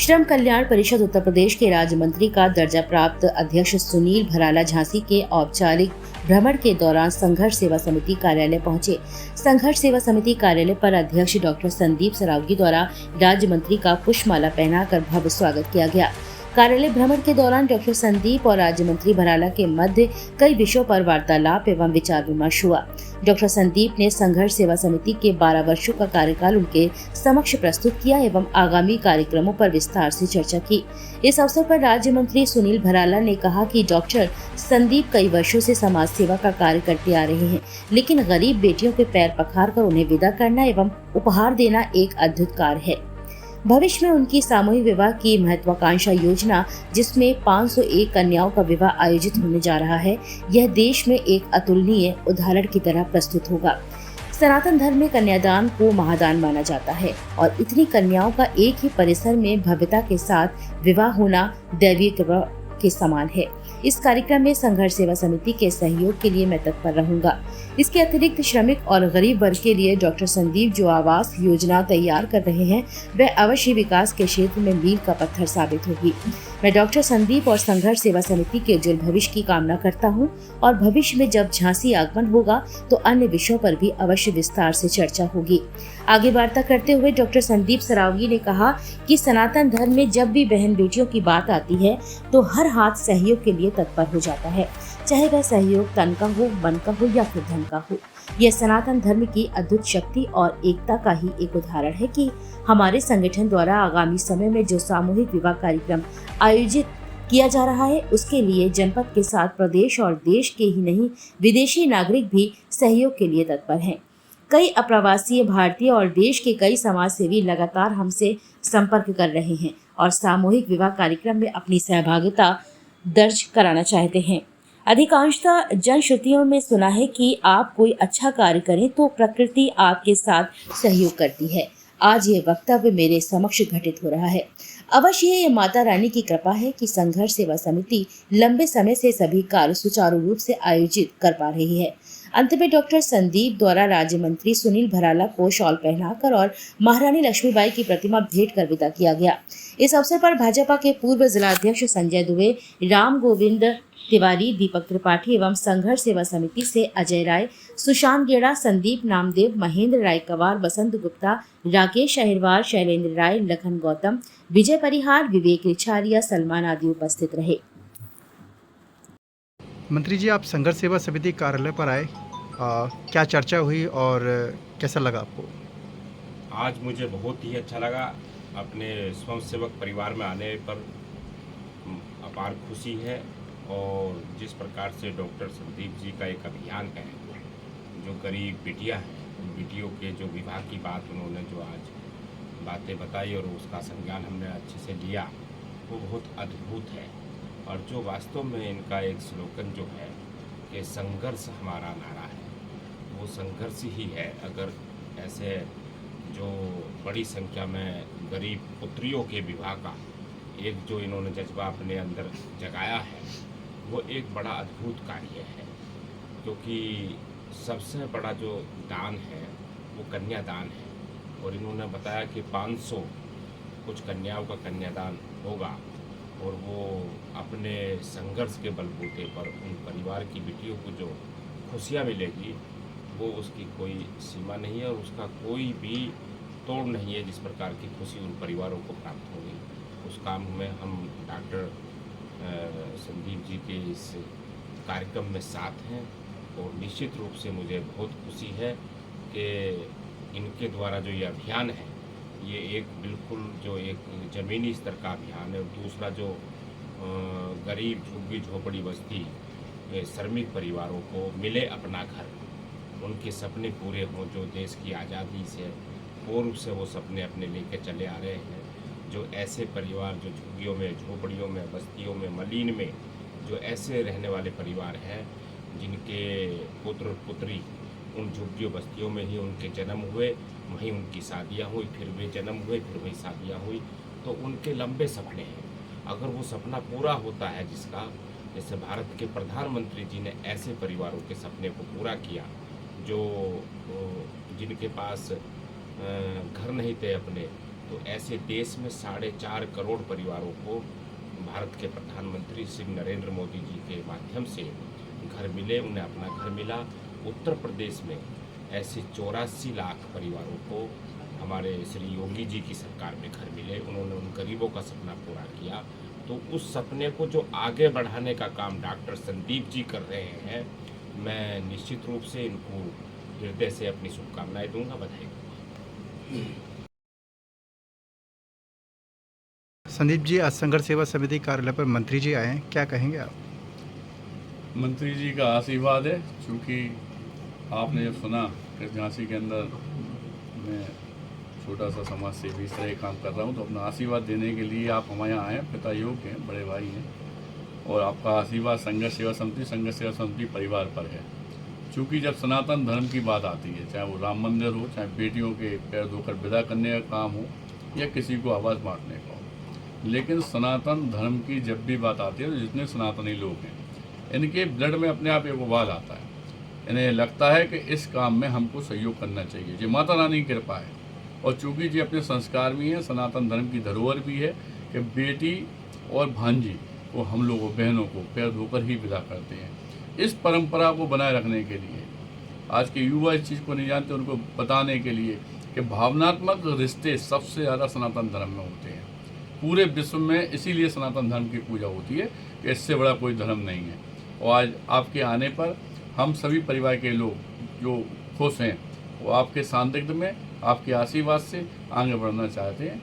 श्रम कल्याण परिषद उत्तर प्रदेश के राज्य मंत्री का दर्जा प्राप्त अध्यक्ष सुनील भराला झांसी के औपचारिक भ्रमण के दौरान संघर्ष सेवा समिति कार्यालय पहुंचे। संघर्ष सेवा समिति कार्यालय पर अध्यक्ष डॉक्टर संदीप सरावगी द्वारा राज्य मंत्री का पुष्पमाला पहनाकर भव्य स्वागत किया गया। कार्यालय भ्रमण के दौरान डॉक्टर संदीप और राज्य मंत्री भराला के मध्य कई विषयों पर वार्तालाप एवं विचार विमर्श हुआ। डॉक्टर संदीप ने संघर्ष सेवा समिति के 12 वर्षों का कार्यकाल उनके समक्ष प्रस्तुत किया एवं आगामी कार्यक्रमों पर विस्तार से चर्चा की। इस अवसर पर राज्य मंत्री सुनील भराला ने कहा कि डॉक्टर संदीप कई वर्षों से समाज सेवा का कार्य करते आ रहे हैं, लेकिन गरीब बेटियों के पैर पखार कर उन्हें विदा करना एवं उपहार देना एक अद्भुत कार्य है। भविष्य में उनकी सामूहिक विवाह की महत्वाकांक्षा योजना, जिसमें 501 कन्याओं का विवाह आयोजित होने जा रहा है, यह देश में एक अतुलनीय उदाहरण की तरह प्रस्तुत होगा। सनातन धर्म में कन्यादान को महादान माना जाता है और इतनी कन्याओं का एक ही परिसर में भव्यता के साथ विवाह होना दैवीय कृपा के समान है। इस कार्यक्रम में संघर्ष सेवा समिति के सहयोग के लिए मैं तत्पर रहूंगा। इसके अतिरिक्त श्रमिक और गरीब वर्ग के लिए डॉक्टर संदीप जो आवास योजना तैयार कर रहे हैं, वह अवश्य विकास के क्षेत्र में मील का पत्थर साबित होगी। मैं डॉक्टर संदीप और संघर्ष सेवा समिति के उज्जवल भविष्य की कामना करता हूं और भविष्य में जब झांसी आगमन होगा तो अन्य विषयों पर भी अवश्य विस्तार से चर्चा होगी। आगे वार्ता करते हुए डॉक्टर संदीप सरावगी ने कहा कि सनातन धर्म में जब भी बहन बेटियों की बात आती है तो हर हाथ सहयोग के लिए तत्पर हो जाता है, चाहे वह सहयोग तन का हो, मन का हो या फिर धन का हो। यह सनातन धर्म की अद्भुत शक्ति और एकता का ही एक उदाहरण है कि हमारे संगठन द्वारा आगामी समय में जो सामूहिक विवाह कार्यक्रम आयोजित किया जा रहा है, उसके लिए जनपद के साथ प्रदेश और देश के ही नहीं विदेशी नागरिक भी सहयोग के लिए तत्पर हैं। कई अप्रवासी भारतीय और देश के कई समाज सेवी लगातार हमसे संपर्क कर रहे हैं और सामूहिक विवाह कार्यक्रम में अपनी सहभागिता दर्ज कराना चाहते हैं। अधिकांशतः जनश्रुतियों में सुना है कि आप कोई अच्छा कार्य करें तो प्रकृति आपके साथ सहयोग करती है। आज ये वक्तव्य मेरे समक्ष घटित हो रहा है। अवश्य ये माता रानी की कृपा है कि संघर्ष सेवा समिति लंबे समय से सभी कार्य सुचारू रूप से आयोजित कर पा रही है। अंत में डॉक्टर संदीप द्वारा राज्य मंत्री सुनील भराला को शॉल पहनाकर और महारानी लक्ष्मीबाई की प्रतिमा भेंट कर विदा किया गया। इस अवसर पर भाजपा के पूर्व जिलाध्यक्ष संजय दुबे, राम गोविंद तिवारी, दीपक त्रिपाठी एवं संघर्ष सेवा समिति से अजय राय, सुशांत गेड़ा, संदीप नामदेव, महेंद्र राय कवार, बसंत गुप्ता, राकेश अहिरवार, शैलेंद्र राय, लखन गौतम, विजय परिहार, विवेक रिछारिया, सलमान आदि उपस्थित रहे। मंत्री जी, आप संघर्ष सेवा समिति कार्यालय पर आए, क्या चर्चा हुई और कैसा लगा आपको? आज मुझे बहुत ही अच्छा लगा। अपने स्वयंसेवक परिवार में आने पर अपार खुशी है और जिस प्रकार से डॉक्टर संदीप जी का एक अभियान है, जो गरीब बिटिया हैं, उन बिटियों के जो विवाह की बात उन्होंने जो आज बातें बताई और उसका संज्ञान हमने अच्छे से लिया, वो बहुत अद्भुत है। और जो वास्तव में इनका एक स्लोगन जो है कि संघर्ष हमारा नारा है, वो संघर्ष ही है। अगर ऐसे जो बड़ी संख्या में गरीब पुत्रियों के विवाह का एक जो इन्होंने जज्बा अपने अंदर जगाया है, वो एक बड़ा अद्भुत कार्य है। क्योंकि सबसे बड़ा जो दान है वो कन्यादान है और इन्होंने बताया कि 500 कुछ कन्याओं का कन्यादान होगा और वो अपने संघर्ष के बलबूते पर उन परिवार की बेटियों को जो खुशियाँ मिलेगी, वो उसकी कोई सीमा नहीं है और उसका कोई भी तोड़ नहीं है। जिस प्रकार की खुशी उन परिवारों को प्राप्त होगी, उस काम में हम डॉक्टर संदीप जी के इस कार्यक्रम में साथ हैं और निश्चित रूप से मुझे बहुत खुशी है कि इनके द्वारा जो ये अभियान है, ये एक बिल्कुल जो एक ज़मीनी स्तर का अभियान है और दूसरा जो गरीब झुग्गी झोपड़ी बस्ती श्रमिक परिवारों को मिले अपना घर, उनके सपने पूरे हों, जो देश की आज़ादी से पूर्व से वो सपने अपने लेके चले आ रहे हैं। जो ऐसे परिवार जो झुग्गियों में, झोपड़ियों में, बस्तियों में, मलीन में जो ऐसे रहने वाले परिवार हैं, जिनके पुत्र पुत्री उन झुग्गियों बस्तियों में ही उनके जन्म हुए, वहीं उनकी शादियाँ हुई, फिर वे जन्म हुए, फिर वही शादियाँ हुई, तो उनके लंबे सपने हैं। अगर वो सपना पूरा होता है जिसका, जैसे भारत के प्रधानमंत्री जी ने ऐसे परिवारों के सपने को पूरा किया, जो जिनके पास घर नहीं थे अपने, तो ऐसे देश में 4.5 करोड़ परिवारों को भारत के प्रधानमंत्री श्री नरेंद्र मोदी जी के माध्यम से घर मिले, उन्हें अपना घर मिला। उत्तर प्रदेश में ऐसे 84 लाख परिवारों को हमारे श्री योगी जी की सरकार में घर मिले। उन्होंने उन गरीबों का सपना पूरा किया। तो उस सपने को जो आगे बढ़ाने का काम डॉक्टर संदीप जी कर रहे हैं, मैं निश्चित रूप से इनको हृदय से अपनी शुभकामनाएं दूंगा, बधाई दूंगा। संदीप जी, आज संघर्ष सेवा समिति कार्यालय पर मंत्री जी आए हैं, क्या कहेंगे आप? मंत्री जी का आशीर्वाद है, क्योंकि आपने जब सुना कि झांसी के अंदर मैं छोटा सा समाज सेवी इस तरह काम कर रहा हूँ, तो अपना आशीर्वाद देने के लिए आप हमारे यहाँ आए हैं। पिता योग्य हैं, बड़े भाई हैं, और आपका आशीर्वाद संघर्ष सेवा समिति परिवार पर है। क्योंकि जब सनातन धर्म की बात आती है, चाहे वो राम मंदिर हो, चाहे बेटियों के पैर धोकर विदा करने का काम हो, या किसी को आवाज़ बांटने का हो, लेकिन सनातन धर्म की जब भी बात आती है तो जितने सनातनी लोग हैं, इनके ब्लड में अपने आप एक उबाल आता है। इन्हें लगता है कि इस काम में हमको सहयोग करना चाहिए। ये माता रानी की कृपा है, और चूँकि जी अपने संस्कार भी हैं, सनातन धर्म की धरोहर भी है कि बेटी और भांजी को हम लोगों बहनों को पैर धोकर ही विदा करते हैं। इस परंपरा को बनाए रखने के लिए आज के युवा इस चीज़ को नहीं जानते, उनको बताने के लिए कि भावनात्मक रिश्ते सबसे ज़्यादा सनातन धर्म में होते हैं। पूरे विश्व में इसीलिए सनातन धर्म की पूजा होती है कि इससे बड़ा कोई धर्म नहीं है। और आज आपके आने पर हम सभी परिवार के लोग जो खुश हैं, वो आपके सानिध्य में, आपके आशीर्वाद से आगे बढ़ना चाहते हैं।